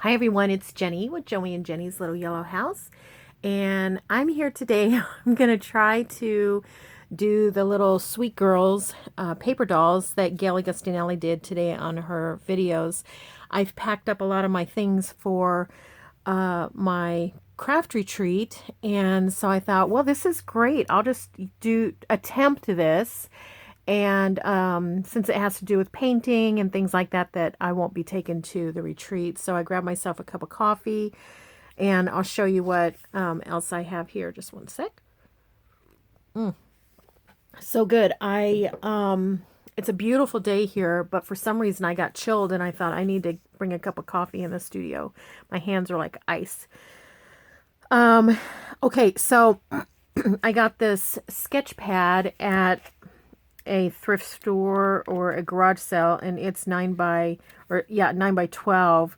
Hi everyone, it's Jenny with Joey and Jenny's Little Yellow House. And I'm here today. I'm going to try to do the little Sweet Girls paper dolls that Gayle Agostinelli did today on her videos. I've packed up a lot of my things for my craft retreat, and so I thought, well, this is great. I'll just attempt this. And since it has to do with painting and things like that, that I won't be taken to the retreat. So I grabbed myself a cup of coffee, and I'll show you what else I have here. Just one sec. So good. It's a beautiful day here, but for some reason I got chilled and I thought I need to bring a cup of coffee in the studio. My hands are like ice. Okay, so I got this sketch pad at a thrift store or a garage sale, and it's 9 by 12,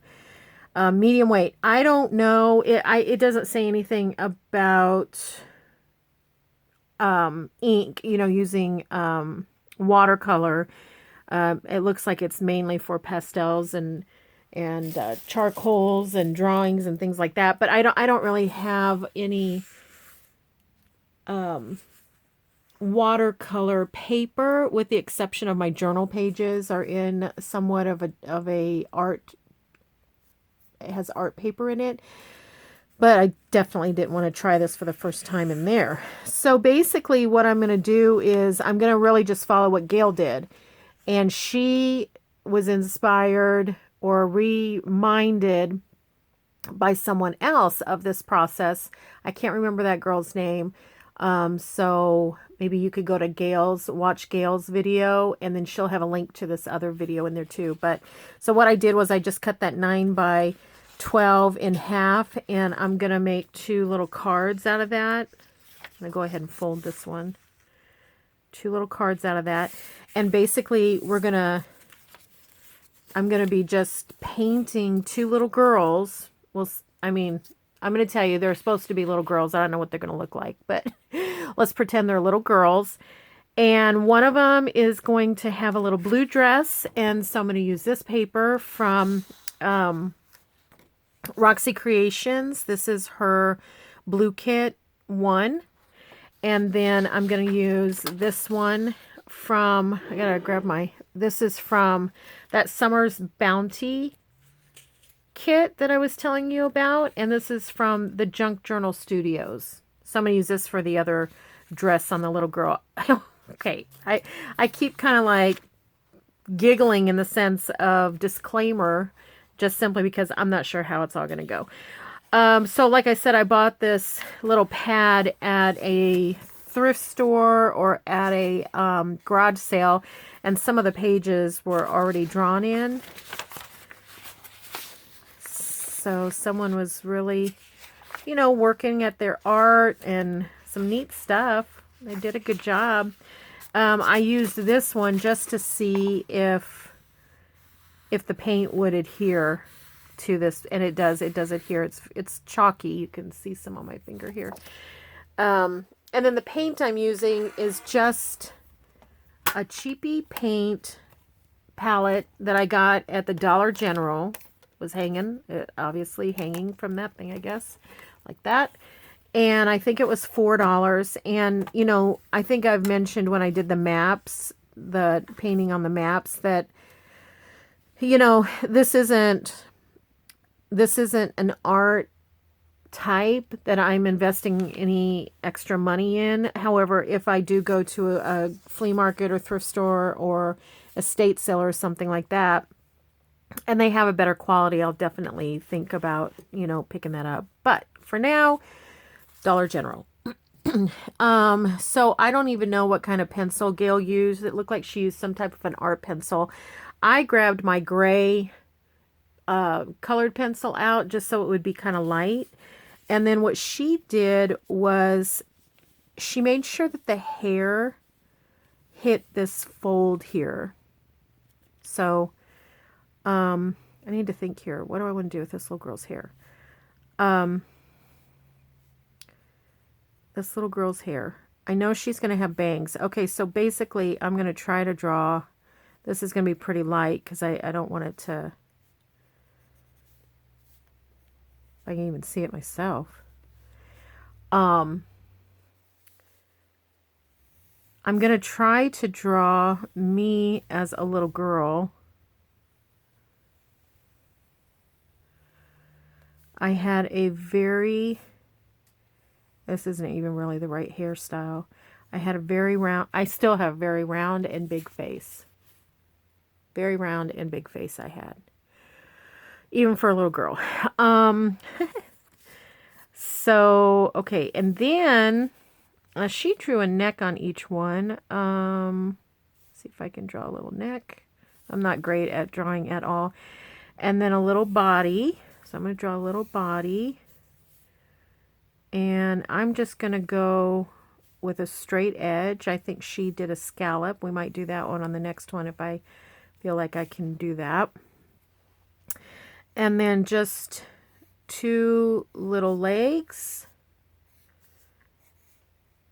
medium weight. I don't know, it doesn't say anything about ink, using watercolor. It looks like it's mainly for pastels and charcoals and drawings and things like that, but I don't really have any watercolor paper, with the exception of my journal pages are in somewhat of a art. It has art paper in it, but I definitely didn't want to try this for the first time in there. So basically what I'm going to do is I'm going to really just follow what Gayle did, and she was inspired or reminded by someone else of this process. I can't remember that girl's name. So maybe you could go to watch Gayle's video, and then she'll have a link to this other video in there too. But so what I did was I just cut that 9 by 12 in half, and I'm going to make 2 little cards out of that. I'm going to go ahead and fold this one. 2 little cards out of that. And basically I'm going to be just painting 2 little girls. Well, I'm going to tell you, they're supposed to be little girls. I don't know what they're going to look like, but let's pretend they're little girls. And one of them is going to have a little blue dress. And so I'm going to use this paper from Roxy Creations. This is her Blue Kit 1. And then I'm going to use this one from, I got to grab this is from that Summer's Bounty kit that I was telling you about, and this is from the Junk Journal Studios. So I'm going to use this for the other dress on the little girl. Okay, I keep kind of like giggling in the sense of disclaimer, just simply because I'm not sure how it's all going to go. So like I said, I bought this little pad at a thrift store or at a garage sale, and some of the pages were already drawn in. So someone was really, working at their art and some neat stuff. They did a good job. I used this one just to see if the paint would adhere to this, and it does. It does adhere. It's chalky. You can see some on my finger here. And then the paint I'm using is just a cheapy paint palette that I got at the Dollar General. Was obviously hanging from that thing, I guess, like that. And I think it was $4. And, I think I've mentioned when I did the maps, the painting on the maps, that, this isn't an art type that I'm investing any extra money in. However, if I do go to a flea market or thrift store or estate sale or something like that, and they have a better quality, I'll definitely think about, picking that up. But for now, Dollar General. So I don't even know what kind of pencil Gayle used. It looked like she used some type of an art pencil. I grabbed my gray colored pencil out just so it would be kind of light. And then what she did was she made sure that the hair hit this fold here. So I need to think here. What do I want to do with this little girl's hair? This little girl's hair. I know she's going to have bangs. Okay, so basically I'm going to try to draw. This is going to be pretty light because I don't want it to If I can even see it myself. I'm going to try to draw me as a little girl. I had a very, this isn't even really the right hairstyle. I had a very round, I still have very round and big face. Very round and big face I had. Even for a little girl. So, okay. And then she drew a neck on each one. See if I can draw a little neck. I'm not great at drawing at all. And then a little body. So I'm going to draw a little body. And I'm just going to go with a straight edge. I think she did a scallop. We might do that one on the next one if I feel like I can do that. And then just 2 little legs.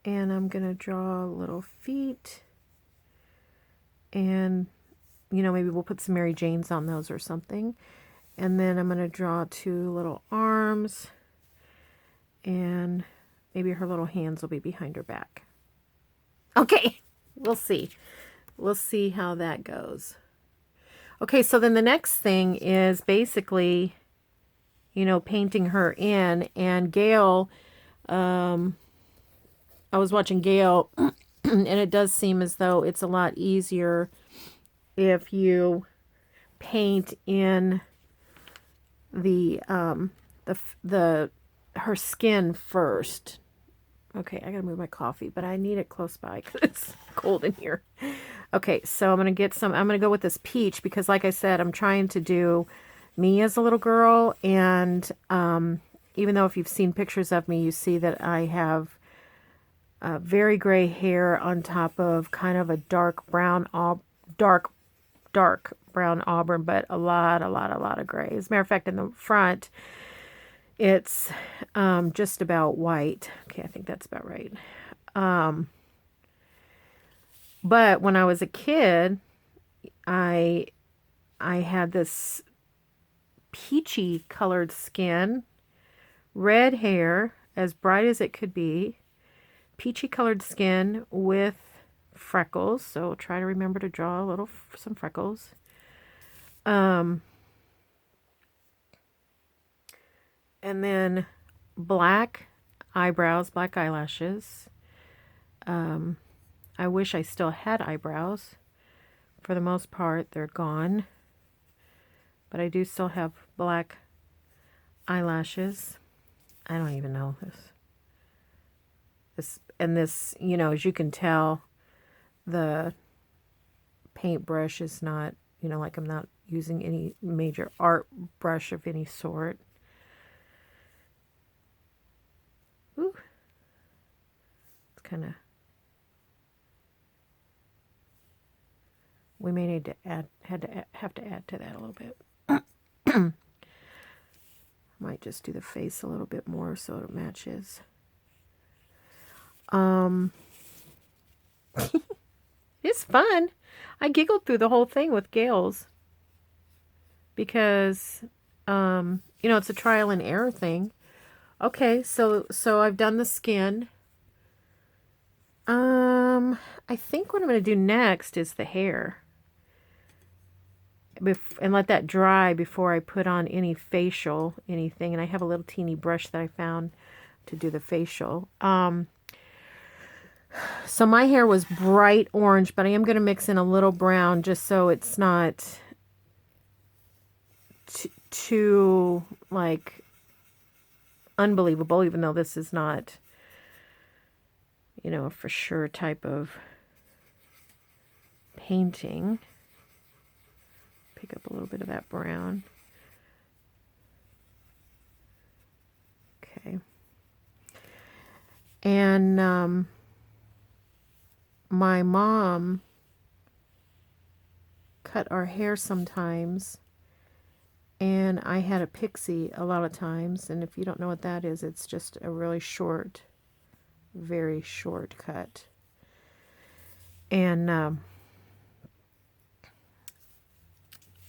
And I'm going to draw little feet. And, you know, maybe we'll put some Mary Janes on those or something. And then I'm going to draw 2 little arms. And maybe her little hands will be behind her back. Okay, we'll see. We'll see how that goes. Okay, so then the next thing is basically, you know, painting her in. And Gayle, I was watching Gayle, and it does seem as though it's a lot easier if you paint in the her skin first. Okay, I gotta move my coffee, but I need it close by because it's cold in here. Okay, so I'm gonna go with this peach because, like I said, I'm trying to do me as a little girl, and even though if you've seen pictures of me, you see that I have very gray hair on top of kind of a dark brown auburn, but a lot of gray. As a matter of fact, in the front, it's just about white. Okay, I think that's about right. But when I was a kid, I had this peachy colored skin, red hair, as bright as it could be, peachy colored skin with freckles. So try to remember to draw some freckles. And then black eyebrows, black eyelashes. I wish I still had eyebrows. For the most part, they're gone. But I do still have black eyelashes. I don't even know this, you know, as you can tell, the paintbrush is not, you know, like I'm not using any major art brush of any sort. Ooh. It's kind of, we may need to have to add to that a little bit. Might just do the face a little bit more so it matches. It's fun. I giggled through the whole thing with Gayle's because, you know, it's a trial and error thing. Okay, so I've done the skin. I think what I'm going to do next is the hair. And let that dry before I put on any facial, anything. And I have a little teeny brush that I found to do the facial. So my hair was bright orange, but I am going to mix in a little brown just so it's not too, like, unbelievable, even though this is not, you know, a for sure type of painting. Pick up a little bit of that brown. Okay. And my mom cut our hair sometimes, and I had a pixie a lot of times, and if you don't know what that is, it's just a really short, very short cut. And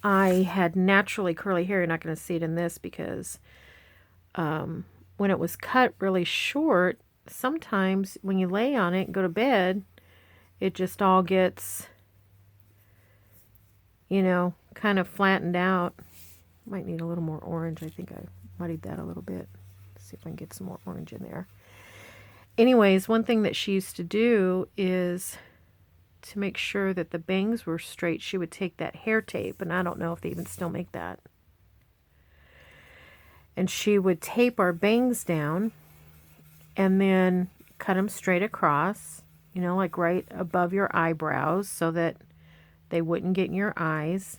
I had naturally curly hair. You're not going to see it in this because when it was cut really short, sometimes when you lay on it and go to bed, it just all gets, kind of flattened out. Might need a little more orange. I think I muddied that a little bit. See if I can get some more orange in there. Anyways, one thing that she used to do is to make sure that the bangs were straight, she would take that hair tape, and I don't know if they even still make that. And she would tape our bangs down and then cut them straight across, like right above your eyebrows so that they wouldn't get in your eyes.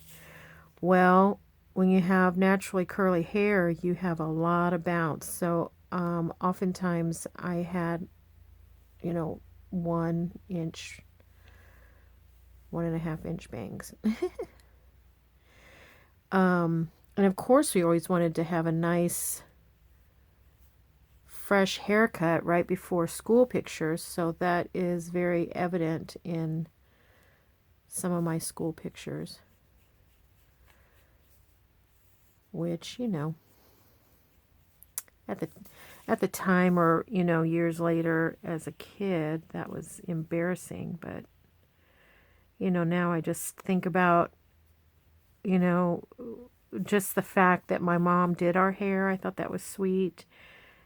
Well, when you have naturally curly hair, you have a lot of bounce. So oftentimes I had, 1 inch, 1.5 inch bangs. And of course we always wanted to have a nice fresh haircut right before school pictures. So that is very evident in some of my school pictures. Which, at the time, or years later as a kid, that was embarrassing. But now I just think about just the fact that my mom did our hair. I thought that was sweet.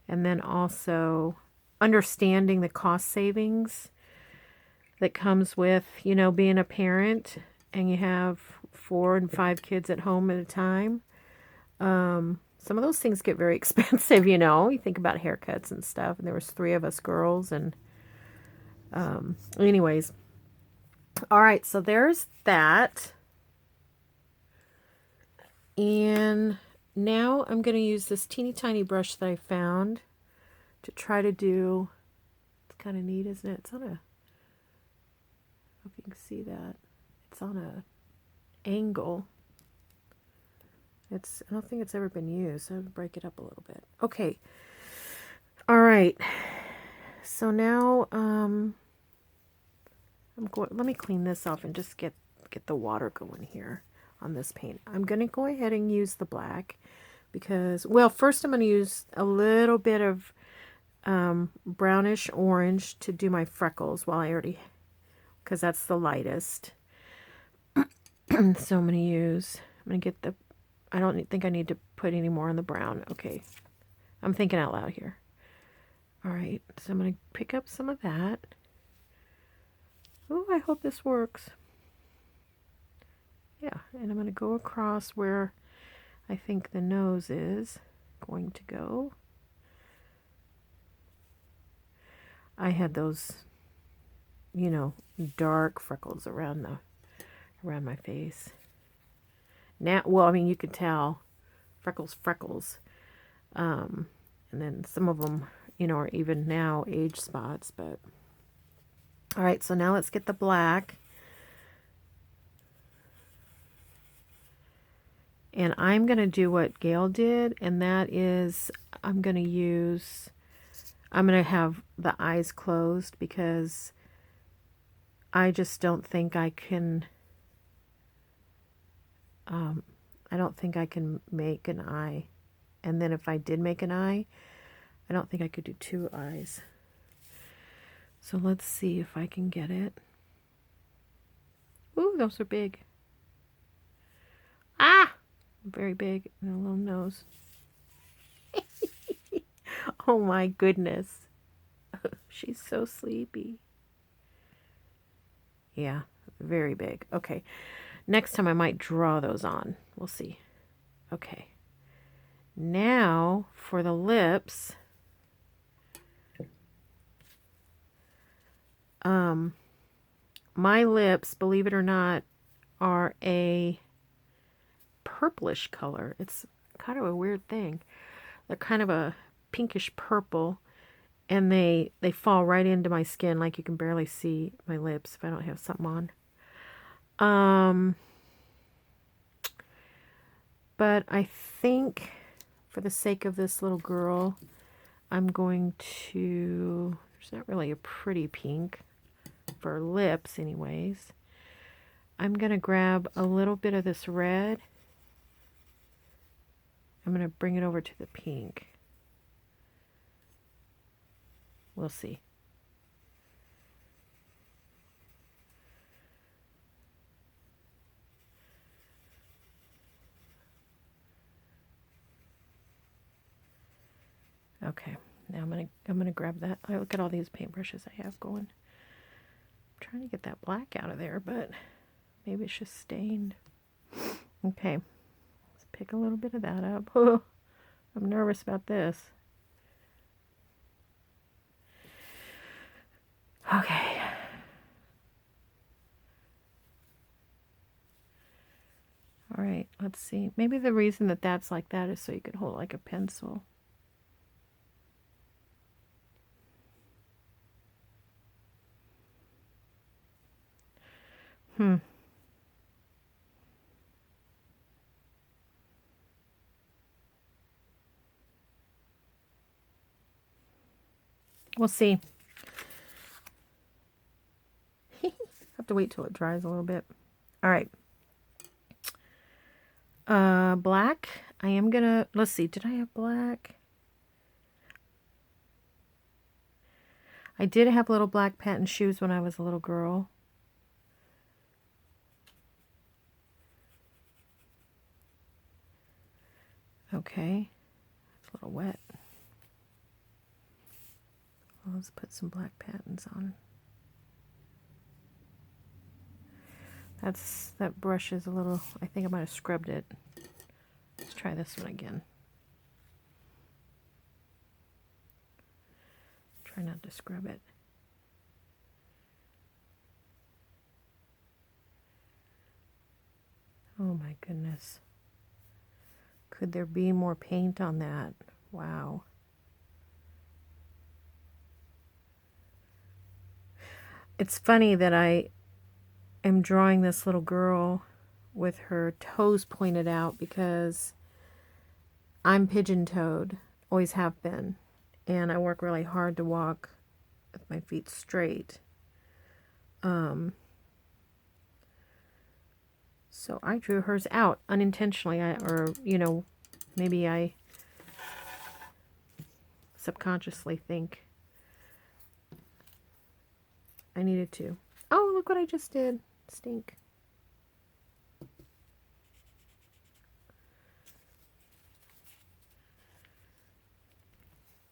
And then also understanding the cost savings that comes with being a parent and you have 4 and 5 kids at home at a time. Some of those things get very expensive, You think about haircuts and stuff, and there was 3 of us girls, and anyways. All right, so there's that. And now I'm going to use this teeny tiny brush that I found to try to do, it's kind of neat, isn't it? It's on a, I don't know if you can see that. It's on a angle. I don't think it's ever been used. So I'll break it up a little bit. Okay. All right. So now, let me clean this off and just get the water going here on this paint. I'm going to go ahead and use the black because, well, first I'm going to use a little bit of brownish orange to do my freckles because that's the lightest. So I'm going to get I don't think I need to put any more on the brown. Okay. I'm thinking out loud here. All right. So I'm going to pick up some of that. Oh, I hope this works. Yeah. And I'm going to go across where I think the nose is going to go. I had those, dark freckles around my face. Now, well, I mean, you could tell freckles. And then some of them, are even now age spots, but all right, so now let's get the black. And I'm going to do what Gayle did, and that is I'm going to have the eyes closed because I just don't think I can make an eye. And then if I did make an eye, I don't think I could do 2 eyes. So let's see if I can get it. Ooh, those are big. Ah! Very big. And a little nose. Oh my goodness. She's so sleepy. Yeah, very big. Okay. Next time I might draw those on. We'll see. Okay. Now for the lips. My lips, believe it or not, are a purplish color. It's kind of a weird thing. They're kind of a pinkish purple, and they fall right into my skin, like you can barely see my lips if I don't have something on. But I think for the sake of this little girl, I'm going to, there's not really a pretty pink for lips anyways. I'm going to grab a little bit of this red. I'm going to bring it over to the pink. We'll see. Okay, now I'm gonna grab that. I look at all these paintbrushes I have going. I'm trying to get that black out of there, but maybe it's just stained. Okay, let's pick a little bit of that up. Oh, I'm nervous about this. Okay. All right, let's see. Maybe the reason that that's like that is so you can hold it like a pencil. We'll see. Have to wait till it dries a little bit. All right. Black. I am gonna, let's see, did I have black? I did have little black patent shoes when I was a little girl. Okay. It's a little wet. Well, let's put some black patents on. That brush is a little, I think I might have scrubbed it. Let's try this one again. Try not to scrub it. Oh my goodness. Could there be more paint on that? Wow. It's funny that I am drawing this little girl with her toes pointed out because I'm pigeon-toed, always have been, and I work really hard to walk with my feet straight. So I drew hers out unintentionally, or maybe I subconsciously think I needed to. Oh, look what I just did. Stink.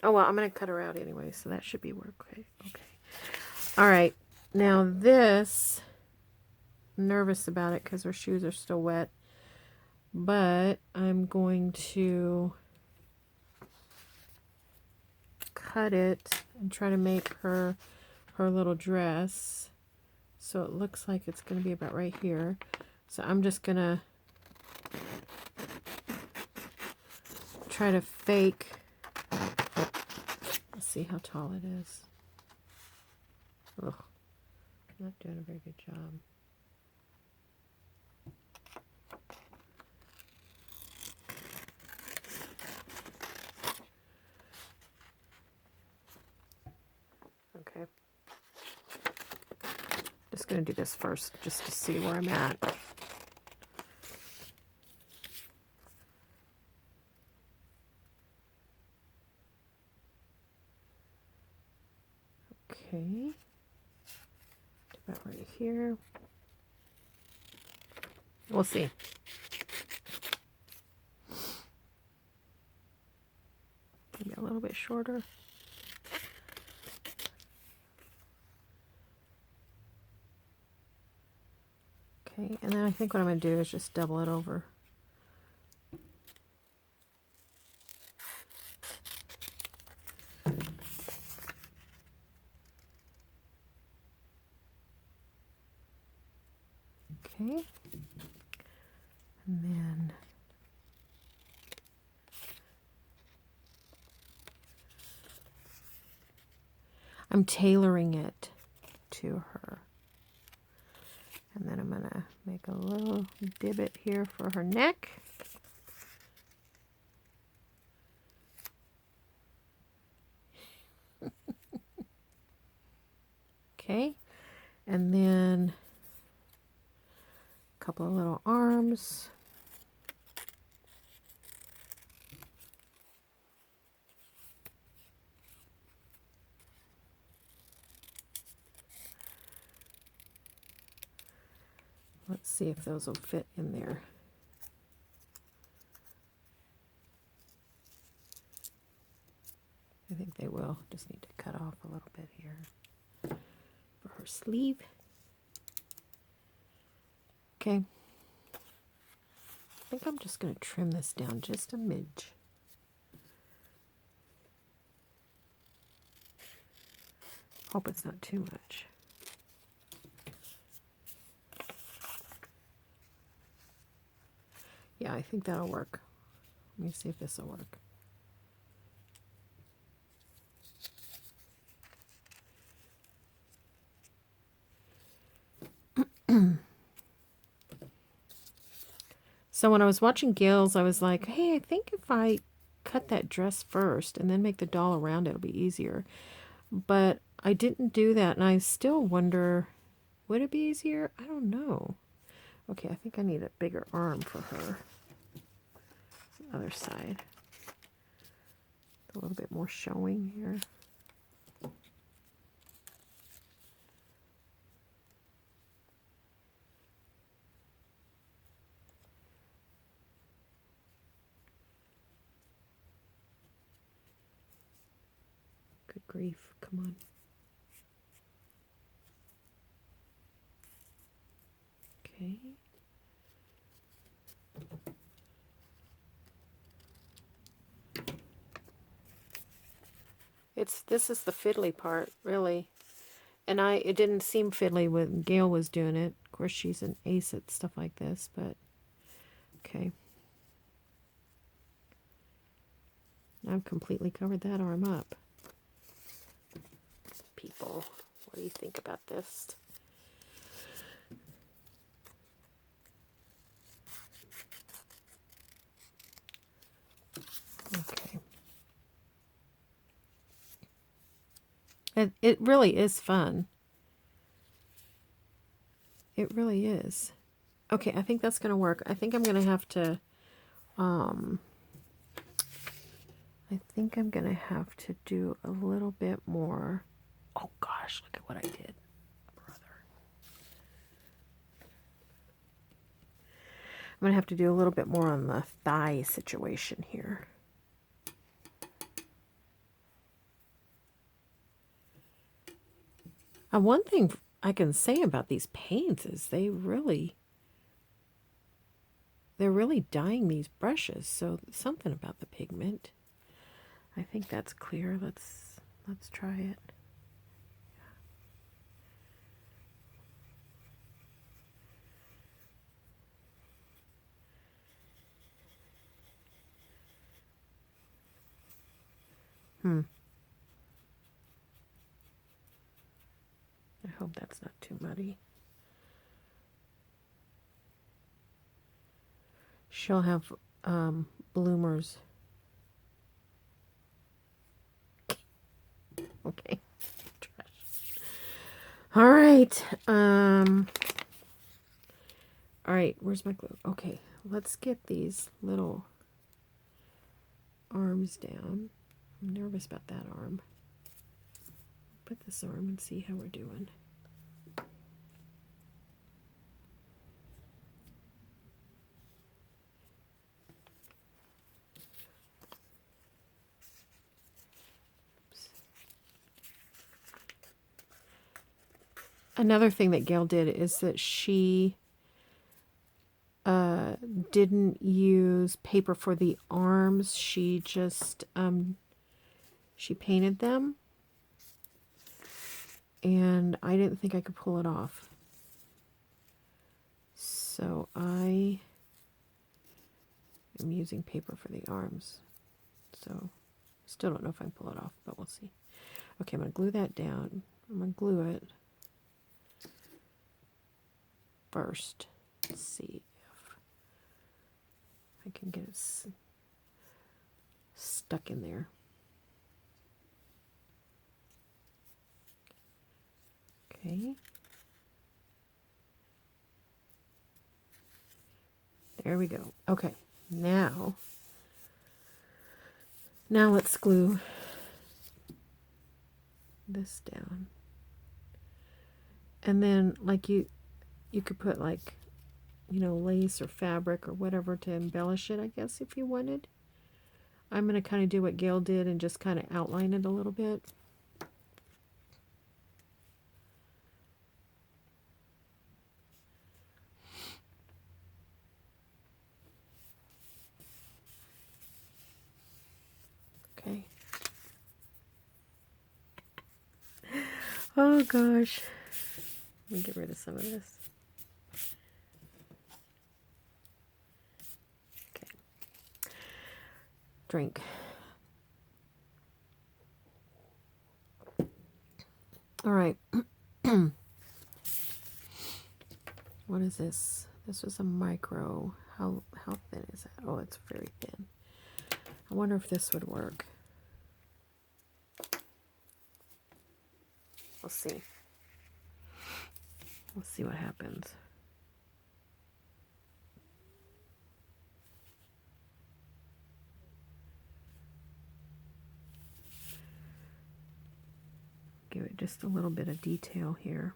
Oh, well, I'm going to cut her out anyway, so that should be work. Okay. All right. Now this, I'm nervous about it because her shoes are still wet, but I'm going to cut it and try to make her little dress so it looks like it's going to be about right here. So I'm just going to try to fake. Let's see how tall it is. Ugh, I'm not doing a very good job. Okay. Just going to do this first just to see where I'm at. Okay. About right here. We'll see. Maybe a little bit shorter. Okay, and then I think what I'm going to do is just double it over. Okay, and then I'm tailoring it to her. And then I'm going to make a little divot here for her neck. Okay, and then a couple of little arms. Let's see if those will fit in there. I think they will. Just need to cut off a little bit here for her sleeve. Okay. I think I'm just going to trim this down just a midge. Hope it's not too much. Yeah, I think that'll work. Let me see if this will work. So when I was watching Gayle's, I was like, hey, I think if I cut that dress first and then make the doll around it, it'll be easier. But I didn't do that, and I still wonder, would it be easier? I don't know. Okay, I think I need a bigger arm for her. The other side. A little bit more showing here. Good grief, come on. Okay. This is the fiddly part, really. And it didn't seem fiddly when Gayle was doing it. Of course, she's an ace at stuff like this, but okay. I've completely covered that arm up. People, what do you think about this? Okay. It really is fun. It really is. Okay, I think that's going to work. I think I'm going to have to, do a little bit more. Oh gosh, look at what I did, brother. I'm going to have to do a little bit more on the thigh situation here. One thing I can say about these paints is they're really dyeing these brushes, so something about the pigment. I think that's clear. Let's try it. I hope that's not too muddy. She'll have bloomers. Okay. Trash. All right. All right, where's my glue? Okay, let's get these little arms down. I'm nervous about that arm. Put this arm and see how we're doing. Another thing that Gayle did is that she didn't use paper for the arms. She just she painted them, and I didn't think I could pull it off. So I am using paper for the arms. So still don't know if I can pull it off, but we'll see. Okay, I'm going to glue that down. I'm going to glue it first. Let's see if I can get it stuck in there. Okay. There we go. Okay, now let's glue this down. And then, like, you could put like you know, lace or fabric or whatever to embellish it, I guess, if you wanted. I'm going to kind of do what Gayle did and just kind of outline it a little bit. Okay. Oh gosh. Let me get rid of some of this. Okay. Drink. All right. What is this? This was a micro. How thin is that? Oh, it's very thin. I wonder if this would work. We'll see. We'll see what happens. Give it just a little bit of detail here.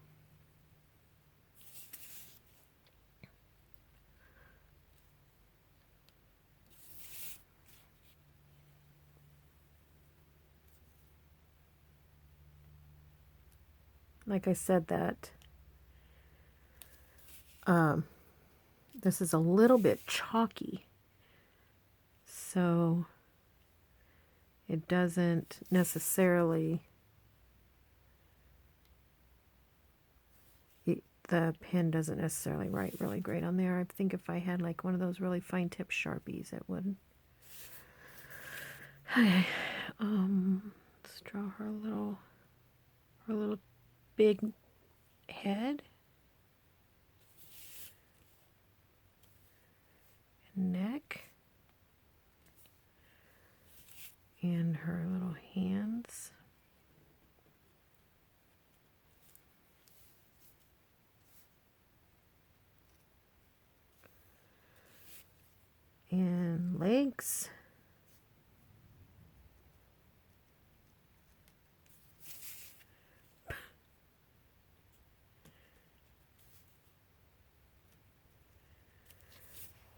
Like I said, that this is a little bit chalky, so it doesn't necessarily, the pen doesn't necessarily write really great on there. I think if I had like one of those really fine tip Sharpies, it would. Okay, let's draw her little big head and neck and her little hands. And legs.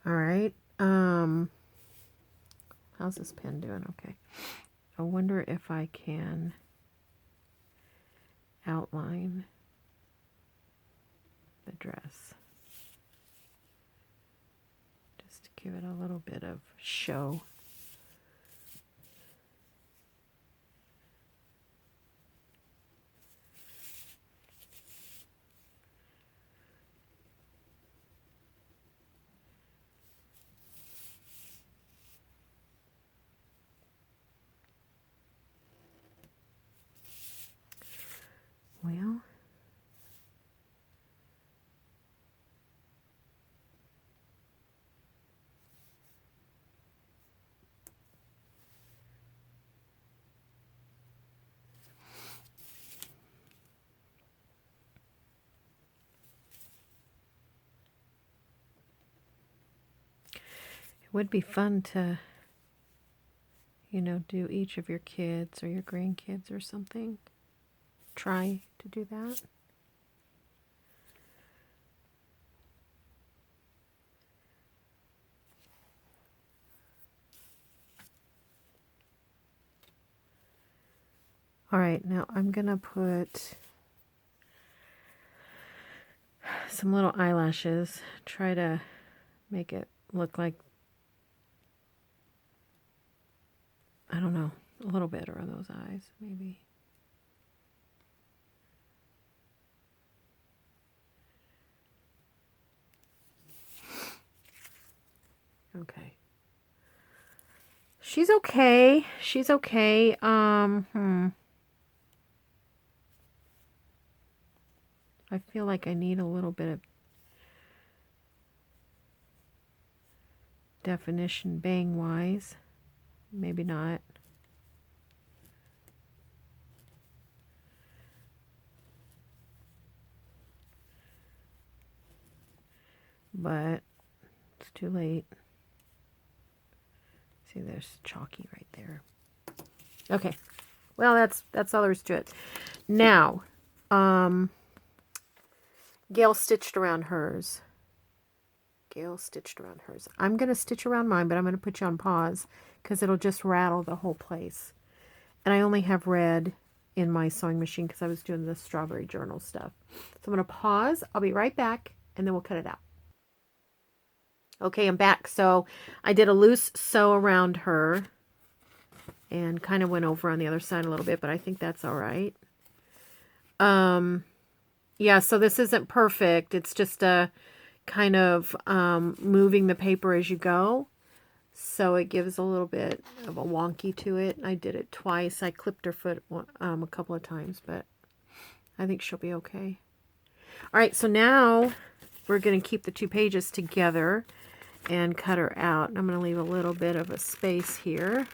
All right. How's this pen doing? Okay. I wonder if I can outline the dress. Just to give it a little bit of show. Well, it would be fun to, you know, do each of your kids or your grandkids or something. Try to do that. All right, now I'm going to put some little eyelashes. Try to make it look like, I don't know, a little bit around those eyes, maybe. Okay. She's okay. She's okay. I feel like I need a little bit of definition bang wise. Maybe not. But it's too late. See, there's chalky right there. Okay. Well, that's all there is to it. Now, Gayle stitched around hers. Gayle stitched around hers. I'm going to stitch around mine, but I'm going to put you on pause because it'll just rattle the whole place. And I only have red in my sewing machine because I was doing the strawberry journal stuff. So I'm going to pause. I'll be right back, and then we'll cut it out. Okay, I'm back. So I did a loose sew around her and kind of went over on the other side a little bit, but I think that's all right. Yeah, so this isn't perfect. It's just a kind of moving the paper as you go. So it gives a little bit of a wonky to it. I did it twice. I clipped her foot a couple of times, but I think she'll be okay. All right, so now we're going to keep the 2 pages together and cut her out. I'm going to leave a little bit of a space here.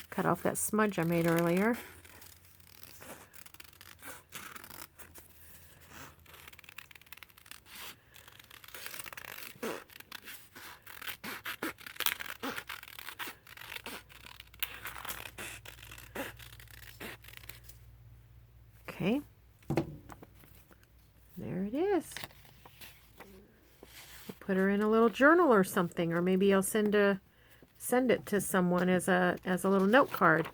Cut off that smudge I made earlier. Okay. There it is. I'll put her in a little journal or something, or maybe I'll send it to someone as a little note card.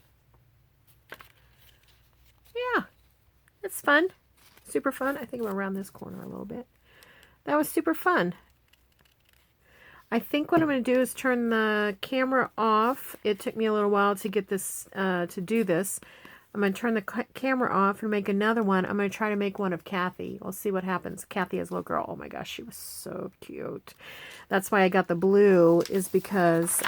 Yeah, it's fun. Super fun. I think I'm around this corner a little bit. That was super fun. I think what I'm going to do is turn the camera off. It took me a little while to get this, to do this. I'm going to turn the camera off and make another one. I'm going to try to make one of Kathy. We'll see what happens. Kathy as a little girl. Oh my gosh, she was so cute. That's why I got the blue, is because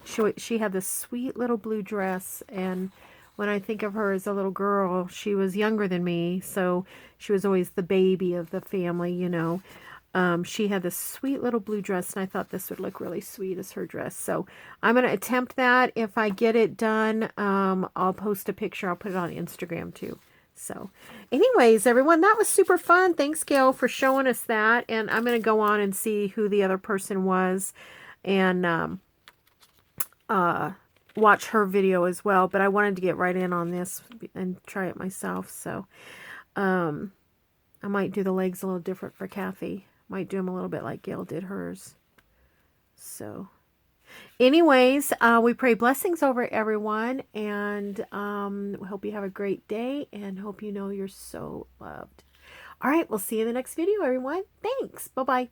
she had this sweet little blue dress, and when I think of her as a little girl, she was younger than me, so she was always the baby of the family, you know. She had this sweet little blue dress, and I thought this would look really sweet as her dress. So I'm going to attempt that. If I get it done, I'll post a picture. I'll put it on Instagram too. So anyways, everyone, that was super fun. Thanks, Gayle, for showing us that. And I'm going to go on and see who the other person was and watch her video as well. But I wanted to get right in on this and try it myself. So I might do the legs a little different for Kathy. Might do them a little bit like Gayle did hers. So anyways, we pray blessings over everyone, and we hope you have a great day, and hope you know you're so loved. All right, we'll see you in the next video, everyone. Thanks. Bye-bye.